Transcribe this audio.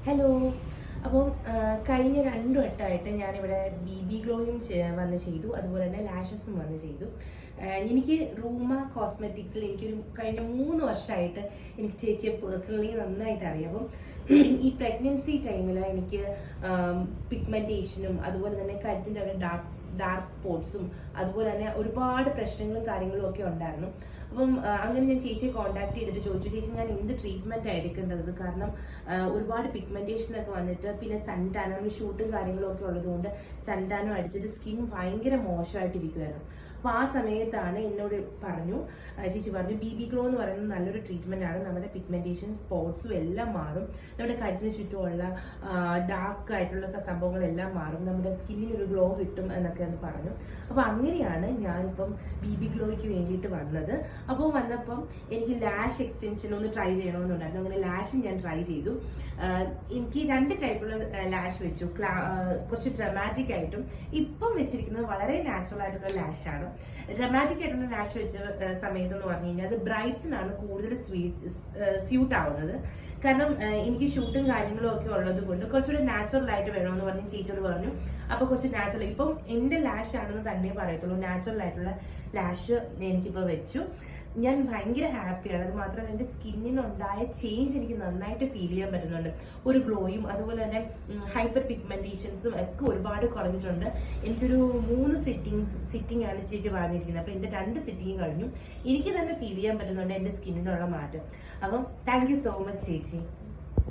Hello. അപ്പം കഴിഞ്ഞ 2 വട്ടമായിട്ട് ഞാനിവിടെ BB ഗ്ലോയും വന്ന് ചെയ്തു, അതുപോലെ തന്നെ ലാഷസും വന്ന് ചെയ്തു. എനിക്ക് റൂമ കോസ്മെറ്റിക്സിൽ എനിക്കൊരു കഴിഞ്ഞ 3 വർഷമായിട്ട് എനിക്ക് ചേച്ചിയെ പേഴ്സണലി നന്നായിട്ട് അറിയാം. അപ്പം ഈ പ്രഗ്നൻസി ടൈമിൽ എനിക്ക് പിഗ്മെൻറ്റേഷനും അതുപോലെ തന്നെ കഴുത്തിൻ്റെ അവിടെ ഡാർക്ക് സ്പോട്ട്സും അതുപോലെ തന്നെ ഒരുപാട് പ്രശ്നങ്ങളും കാര്യങ്ങളും ഒക്കെ ഉണ്ടായിരുന്നു. അപ്പം അങ്ങനെ ഞാൻ ചേച്ചിയെ കോൺടാക്ട് ചെയ്തിട്ട് ചോദിച്ചു, ചേച്ചി ഞാൻ എന്ത് ട്രീറ്റ്മെൻറ്റാണ് എടുക്കേണ്ടത്? കാരണം ഒരുപാട് പിഗ്മെൻറ്റേഷനൊക്കെ വന്നിട്ട് പിന്നെ സൺടാൻ, നമ്മൾ ഷൂട്ടും കാര്യങ്ങളും ഒക്കെ ഉള്ളതുകൊണ്ട് സൺടാനും അടിച്ചിട്ട് സ്കിൻ ഭയങ്കര മോശമായിട്ടിരിക്കുമായിരുന്നു. അപ്പോൾ ആ സമയത്താണ് എന്നോട് ചേച്ചി പറഞ്ഞു BB ഗ്ലോ എന്ന് പറയുന്നത് നല്ലൊരു ട്രീറ്റ്മെൻ്റ് ആണ്, നമ്മുടെ പിഗ്മെൻറ്റേഷൻ സ്പോട്ട്സും എല്ലാം മാറും, നമ്മുടെ കഴുത്തിന് ചുറ്റുമുള്ള ഡാർക്ക് ആയിട്ടുള്ള സംഭവങ്ങളെല്ലാം മാറും, നമ്മുടെ സ്കിന്നിനൊരു ഗ്ലോ കിട്ടും എന്നൊക്കെ എന്ന് പറഞ്ഞു. അപ്പോൾ അങ്ങനെയാണ് ഞാനിപ്പം BB ഗ്ലോയ്ക്ക് വേണ്ടിയിട്ട് വന്നത്. അപ്പോൾ വന്നപ്പം എനിക്ക് ലാഷ് എക്സ്റ്റൻഷൻ ഒന്ന് ട്രൈ ചെയ്യണമെന്നുണ്ടായിരുന്നു. അങ്ങനെ ലാഷും ഞാൻ ട്രൈ ചെയ്തു. എനിക്ക് 2 ടൈപ്പുള്ള ലാഷ് വെച്ചു, കുറച്ച് ഡ്രമാറ്റിക് ആയിട്ടും ഇപ്പം വെച്ചിരിക്കുന്നത് വളരെ നാച്ചുറൽ ആയിട്ടുള്ള ലാഷാണ്. ഡ്രമാറ്റിക് ആയിട്ടുള്ള ലാഷ് വെച്ച സമയത്ത് എന്ന് പറഞ്ഞു കഴിഞ്ഞാൽ അത് ബ്രൈഡ്സിനാണ് കൂടുതൽ സ്യൂട്ട് ആവുന്നത്. കാരണം എനിക്ക് ഷൂട്ടും കാര്യങ്ങളും ഒക്കെ ഉള്ളത് കൊണ്ട് കുറച്ചുകൂടി നാച്ചുറൽ ആയിട്ട് വേണമെന്ന് പറഞ്ഞ് ചേച്ചിയോട് പറഞ്ഞു. അപ്പോൾ കുറച്ച് നാച്ചുറൽ, ഇപ്പം എൻ്റെ ലാഷ് ആണെന്ന് തന്നെ പറയത്തുള്ളൂ, നാച്ചുറൽ ആയിട്ടുള്ള ലാഷ് എനിക്കിപ്പോൾ വെച്ചു. ഞാൻ ഭയങ്കര ഹാപ്പിയാണ്. അത് മാത്രമല്ല എൻ്റെ സ്കിന്നിനുണ്ടായ ചേഞ്ച് എനിക്ക് നന്നായിട്ട് ഫീൽ ചെയ്യാൻ പറ്റുന്നുണ്ട്. ഒരു ഗ്ലോയും അതുപോലെ തന്നെ ഹൈപ്പർ പിഗ്മെൻറ്റേഷൻസും ഒക്കെ ഒരുപാട് കുറഞ്ഞിട്ടുണ്ട്. എനിക്കൊരു 3 സിറ്റിംഗ് ആണ് ചേച്ചി പറഞ്ഞിരിക്കുന്നത്. അപ്പോൾ എൻ്റെ 2 സിറ്റിംഗ് കഴിഞ്ഞു. എനിക്ക് തന്നെ ഫീൽ ചെയ്യാൻ പറ്റുന്നുണ്ട് എൻ്റെ സ്കിന്നിനുള്ള മാറ്റം. അപ്പം താങ്ക് യു സോ മച്ച് ചേച്ചി.